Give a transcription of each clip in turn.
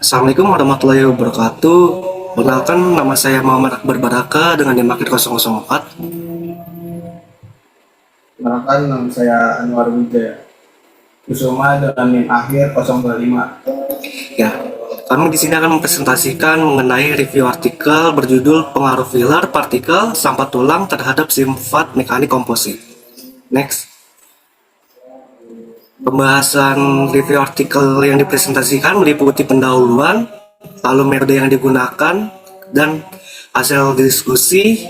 Assalamualaikum warahmatullahi wabarakatuh. Perkenalkan, nama saya Muhammad Akbar Baraka dengan NIM akhir 004. Perkenalkan, nama saya Anwar Wijaya Kusuma dengan NIM akhir 025. Ya, kami di sini akan mempresentasikan mengenai review artikel berjudul Pengaruh filler partikel sampah tulang terhadap sifat mekanik komposit. Next. Pembahasan review artikel yang dipresentasikan meliputi pendahuluan, lalu metode yang digunakan, dan hasil diskusi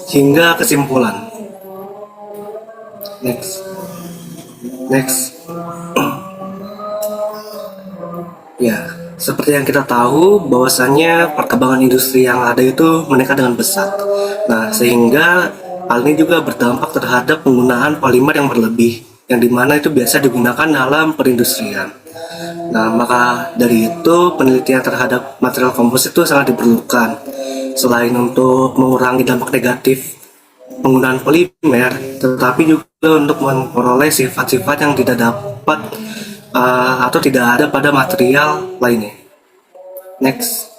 hingga kesimpulan. Next. Ya, seperti yang kita tahu bahwasannya perkembangan industri yang ada itu meningkat dengan pesat. Nah, sehingga hal ini juga berdampak terhadap penggunaan polimer yang berlebih, yang dimana itu biasa digunakan dalam perindustrian. Nah, maka dari itu penelitian terhadap material komposit itu sangat diperlukan. Selain untuk mengurangi dampak negatif penggunaan polimer, tetapi juga untuk memperoleh sifat-sifat yang tidak dapat atau tidak ada pada material lainnya. Next.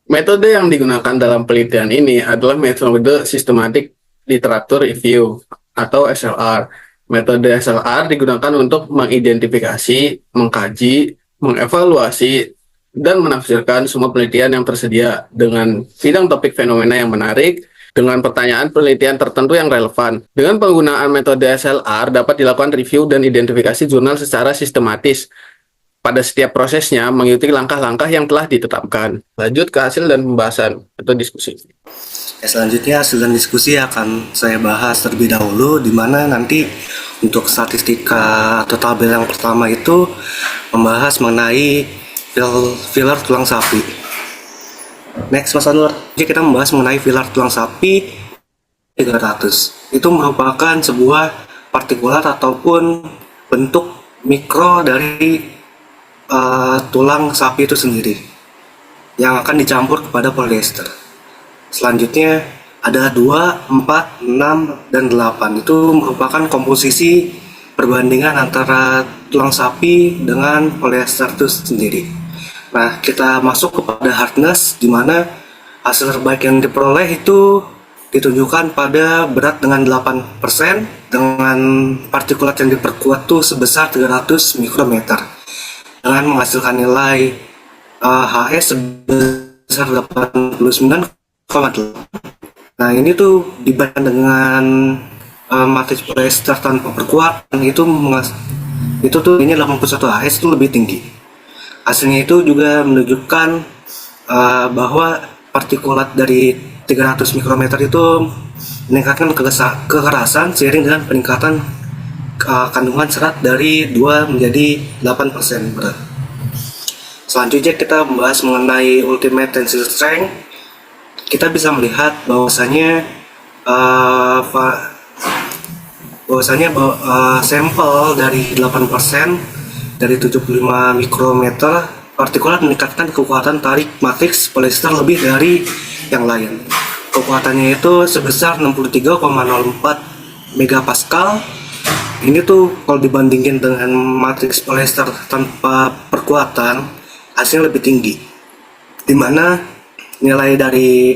Metode yang digunakan dalam penelitian ini adalah metode Systematic Literature Review atau SLR. Metode SLR digunakan untuk mengidentifikasi, mengkaji, mengevaluasi, dan menafsirkan semua penelitian yang tersedia dengan bidang topik fenomena yang menarik, dengan pertanyaan penelitian tertentu yang relevan. Dengan penggunaan metode SLR dapat dilakukan review dan identifikasi jurnal secara sistematis pada setiap prosesnya mengikuti langkah-langkah yang telah ditetapkan. Lanjut ke hasil dan pembahasan atau diskusi. Selanjutnya hasil dan diskusi akan saya bahas terlebih dahulu, di mana nanti untuk statistika atau tabel yang pertama itu membahas mengenai filler tulang sapi. Next, Mas Anwar. Jadi kita membahas mengenai filler tulang sapi 300. Itu merupakan sebuah partikulat ataupun bentuk mikro dari tulang sapi itu sendiri yang akan dicampur kepada polyester. Selanjutnya ada 2, 4, 6, dan 8. Itu merupakan komposisi perbandingan antara tulang sapi dengan polyester itu sendiri. Nah, kita masuk kepada hardness, di mana hasil terbaik yang diperoleh itu ditunjukkan pada berat dengan 8% dengan partikulat yang diperkuat tuh sebesar 300 mikrometer dengan menghasilkan nilai HS sebesar 89,8. Nah, ini tuh dibanding dengan matriks polyester tanpa perkuatan itu tuh ini 81 HS itu lebih tinggi. Hasilnya itu juga menunjukkan bahwa partikulat dari 300 mikrometer itu meningkatkan kekerasan seiring dengan peningkatan kandungan serat dari 2 menjadi 8% berat. Selanjutnya kita membahas mengenai ultimate tensile strength. Kita bisa melihat bahwasanya sampel dari 8% dari 75 mikrometer partikulat meningkatkan kekuatan tarik matriks polyester lebih dari yang lain. Kekuatannya itu sebesar 63,04 megapascal. Ini tuh kalau dibandingin dengan matriks polyester tanpa perkuatan, hasilnya lebih tinggi, dimana nilai dari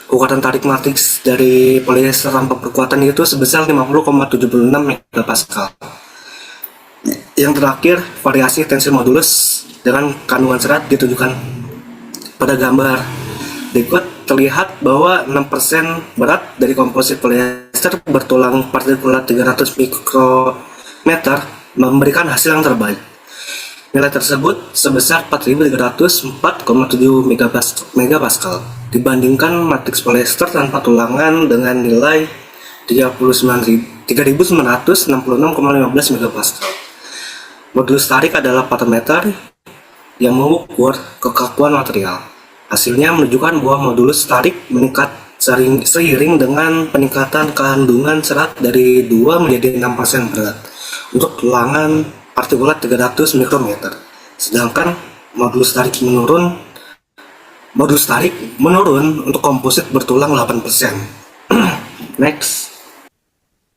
kekuatan tarik matriks dari polyester tanpa perkuatan itu sebesar 50,76 megapascal. Yang terakhir, variasi tensil modulus dengan kandungan serat ditunjukkan pada gambar berikut. Terlihat bahwa 6% berat dari komposit polyester bertulang partikulat 300 mikrometer memberikan hasil yang terbaik. Nilai tersebut sebesar 4.304,7 megapascal dibandingkan matriks polyester tanpa tulangan dengan nilai 3.966,15 megapascal. Modulus tarik adalah parameter yang mengukur kekakuan material. Hasilnya menunjukkan bahwa modulus tarik meningkat seiring dengan peningkatan kandungan serat dari 2 menjadi 6% berat untuk tulangan partikulat 300 mikrometer. Sedangkan modulus tarik menurun untuk komposit bertulang 8%. Next.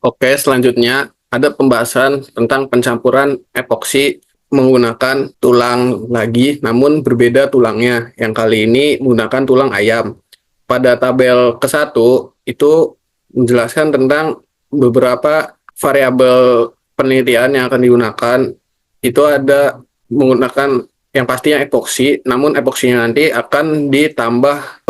Oke, selanjutnya ada pembahasan tentang pencampuran epoksi menggunakan tulang lagi, namun berbeda tulangnya. Yang kali ini menggunakan tulang ayam. Pada tabel ke-1 itu menjelaskan tentang beberapa variabel penelitian yang akan digunakan. Itu ada menggunakan yang pastinya epoksi, namun epoksinya nanti akan ditambah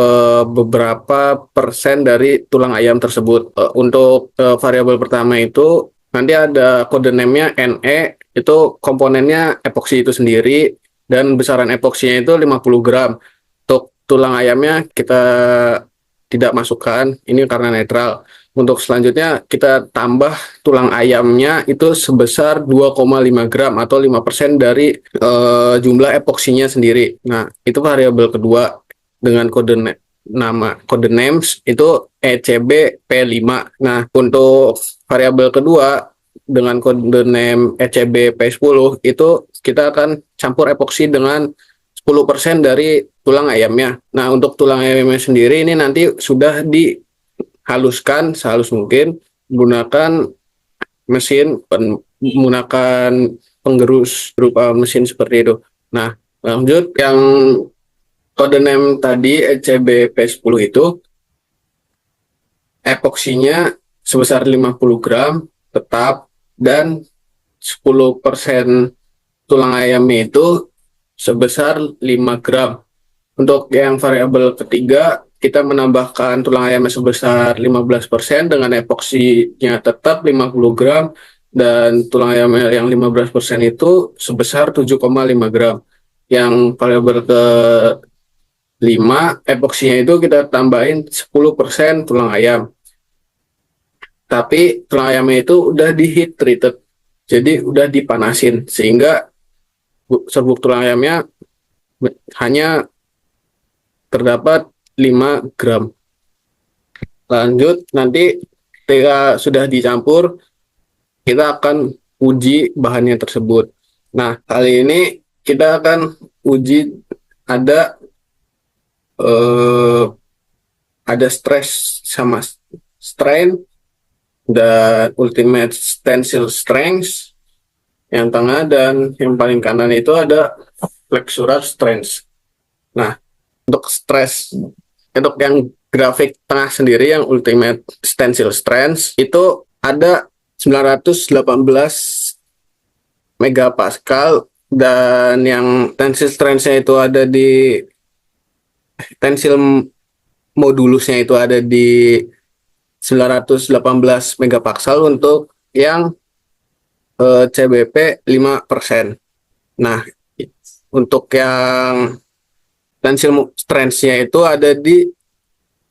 beberapa persen dari tulang ayam tersebut. Untuk variabel pertama itu nanti ada kode name-nya NE, itu komponennya epoksi itu sendiri, dan besaran epoksinya itu 50 gram. Untuk tulang ayamnya kita tidak masukkan, ini karena netral. Untuk selanjutnya kita tambah tulang ayamnya itu sebesar 2,5 gram atau 5% dari jumlah epoksinya sendiri. Nah, itu variabel kedua dengan kode names itu ECB P5. Nah, untuk variabel kedua dengan kode name ECB P10 itu kita akan campur epoksi dengan 10% dari tulang ayamnya. Nah, untuk tulang ayamnya sendiri ini nanti sudah dihaluskan sehalus mungkin menggunakan menggunakan penggerus berupa mesin seperti itu. Nah, lanjut yang kode name tadi ECB P10 itu epoksinya sebesar 50 gram tetap, dan 10% tulang ayamnya itu sebesar 5 gram. Untuk yang variabel ketiga, kita menambahkan tulang ayamnya sebesar 15% dengan epoksinya tetap 50 gram, dan tulang ayam yang 15% itu sebesar 7,5 gram. Yang variabel ke-5, epoksinya itu kita tambahin 10% tulang ayam. Tapi tulang ayamnya itu udah di heat treated, jadi udah dipanasin, sehingga serbuk tulang ayamnya hanya terdapat 5 gram. Lanjut, nanti ketika sudah dicampur, kita akan uji bahannya tersebut. Nah, kali ini kita akan uji ada stress sama strain, dan ultimate tensile strength yang tengah, dan yang paling kanan itu ada flexural strength. Nah, untuk stress, untuk yang grafik tengah sendiri yang ultimate tensile strength itu ada 918 megapascal, dan yang tensile strength-nya itu ada di tensile modulusnya itu ada di 918 megapascal untuk yang CBP 5%. Nah, untuk yang tensile strength-nya itu ada di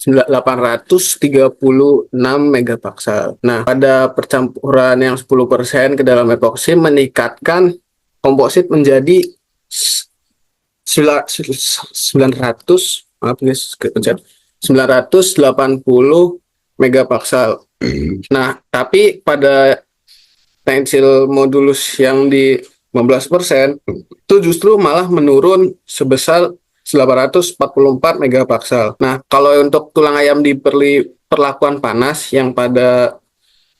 836 megapascal. Nah, pada percampuran yang 10% ke dalam epoksi meningkatkan komposit menjadi 980 megapascal. Nah, tapi pada tensile modulus yang di 15% itu justru malah menurun sebesar 844 megapascal. Nah, kalau untuk tulang ayam di perlakuan panas yang pada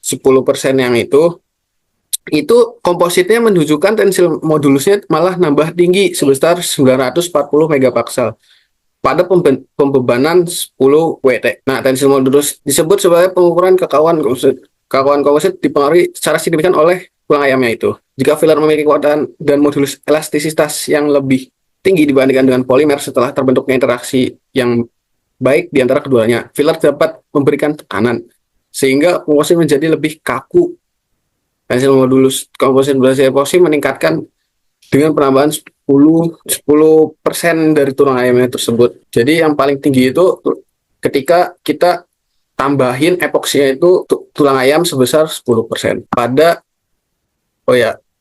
10% yang itu kompositnya menunjukkan tensil modulusnya malah nambah tinggi sebesar 940 megapascal pada pembebanan 10 WT. Nah, tensil modulus disebut sebagai pengukuran kekauan komposit. Kekauan komposit dipengaruhi secara signifikan oleh tulang ayamnya itu. Jika filler memiliki kekuatan dan modulus elastisitas yang lebih tinggi dibandingkan dengan polimer setelah terbentuknya interaksi yang baik di antara keduanya, filler dapat memberikan tekanan sehingga komposit menjadi lebih kaku. Tensil modulus komposit berhasil epoksi meningkatkan dengan penambahan 10% dari tulang ayamnya tersebut. Jadi yang paling tinggi itu ketika kita tambahin epoksinya itu tulang ayam sebesar 10%.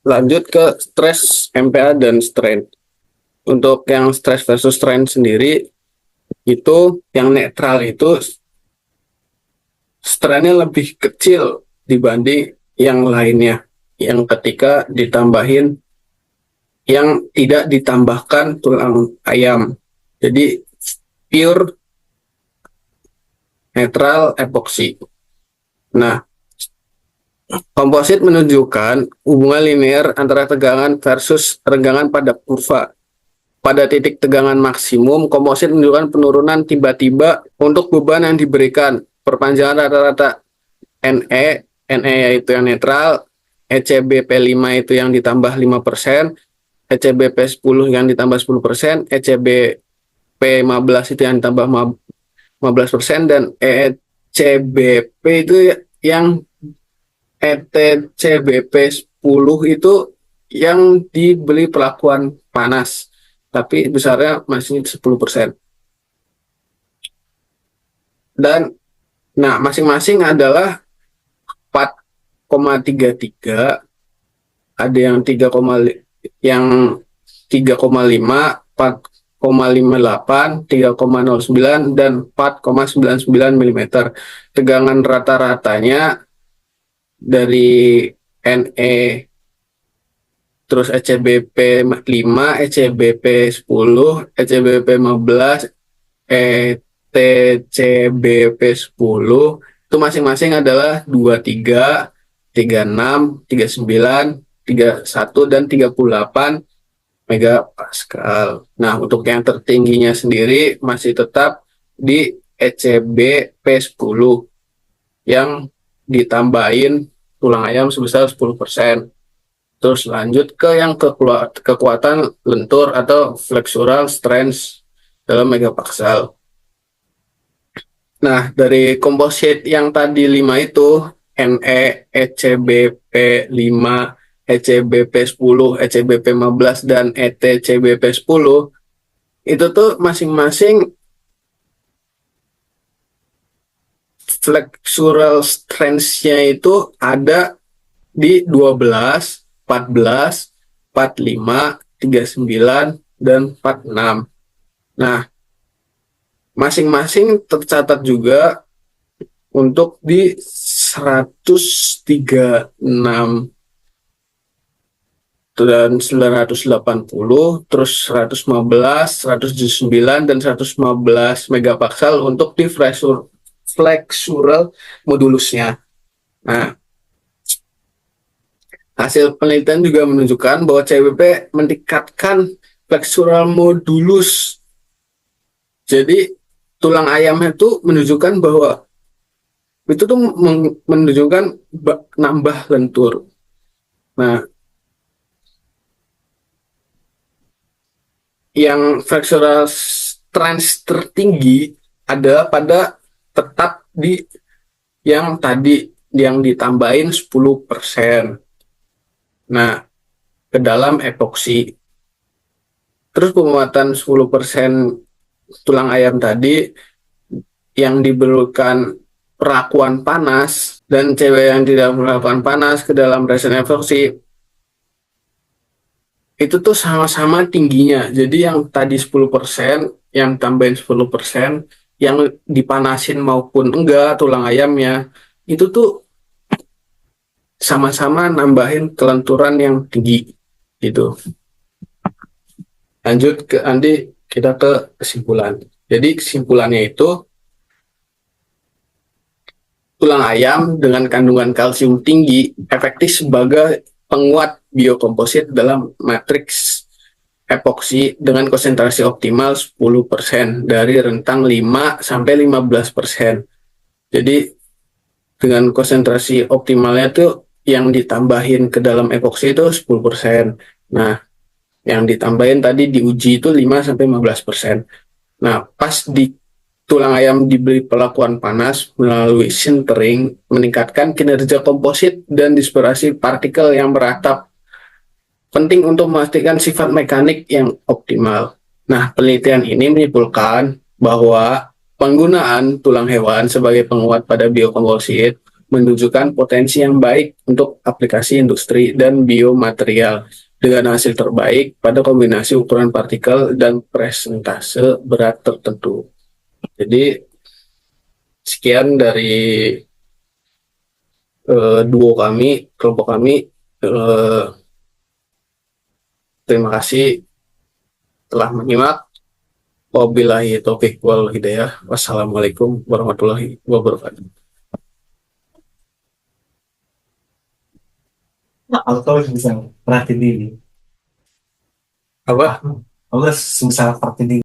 Lanjut ke stress, MPa, dan strain. Untuk yang stress versus strain sendiri, itu yang netral itu strainnya lebih kecil dibanding yang lainnya, yang ketika ditambahin yang tidak ditambahkan tulang ayam. Jadi pure netral epoxy. Nah, Komposit menunjukkan hubungan linear antara tegangan versus renggangan pada kurva. Pada titik tegangan maksimum, komposit menunjukkan penurunan tiba-tiba untuk beban yang diberikan. Perpanjangan rata-rata NE yaitu yang netral, ECBP5 itu yang ditambah 5%, ECBP10 yang ditambah 10%, ECBP15 itu yang ditambah 15%, dan ECBP itu yang ETCBP 10 itu yang dibeli perlakuan panas, tapi besarnya masih 10%. Dan nah, masing-masing adalah 4,33, ada yang 3,5, 4,58, 3,09, dan 4,99 mm. Tegangan rata-ratanya dari NE, terus ECBP 5, ECBP 10, ECBP 15, ETCBP 10 itu masing-masing adalah 23, 36, 39, 31, dan 38 megapascal. Nah, untuk yang tertingginya sendiri masih tetap di ECBP 10 yang ditambahin tulang ayam sebesar 10%. Terus lanjut ke yang kekuatan lentur atau flexural strength dalam megapascal. Nah, dari komposit yang tadi 5 itu, NE, ECBP 5, ECBP 10, ECBP 15, dan ETCBP 10, itu tuh masing-masing flexural strength-nya itu ada di 12, 14, 45, 39, dan 46. Nah, masing-masing tercatat juga untuk di 136 dan 980, terus 115, 109, dan 115 megapaskal untuk di flexural modulusnya. Nah, hasil penelitian juga menunjukkan bahwa CWP meningkatkan flexural modulus. Jadi tulang ayamnya itu menunjukkan bahwa itu tuh menunjukkan nambah lentur. Nah, yang flexural strength tertinggi ada pada tetap di yang tadi yang ditambahin 10%. Nah, ke dalam epoksi. Terus penguatan 10% tulang ayam tadi yang diberikan perlakuan panas dan cewek yang tidak melakukan panas ke dalam resin epoksi itu tuh sama-sama tingginya. Jadi yang tadi 10%, yang tambahin 10%, yang dipanasin maupun enggak tulang ayamnya, itu tuh sama-sama nambahin kelenturan yang tinggi gitu. Lanjut ke Andi, kita ke kesimpulan. Jadi kesimpulannya itu tulang ayam dengan kandungan kalsium tinggi efektif sebagai penguat biokomposit dalam matriks epoksi dengan konsentrasi optimal 10% dari rentang 5 sampai 15%. Jadi dengan konsentrasi optimalnya tuh yang ditambahin ke dalam epoksi itu 10%. Nah, yang ditambahin tadi diuji itu 5 sampai 15%. Nah, pas di tulang ayam diberi perlakuan panas melalui sintering meningkatkan kinerja komposit dan dispersi partikel yang beratap, penting untuk memastikan sifat mekanik yang optimal. Nah, penelitian ini menyimpulkan bahwa penggunaan tulang hewan sebagai penguat pada biokomposit menunjukkan potensi yang baik untuk aplikasi industri dan biomaterial dengan hasil terbaik pada kombinasi ukuran partikel dan presentase berat tertentu. Jadi sekian dari kelompok kami. Terima kasih telah menyimak. Wabillahi taufiq wal hidayah. Wassalamualaikum warahmatullahi wabarakatuh. Aku bisa perhatiin ini. Apa? Aku susah perhatiin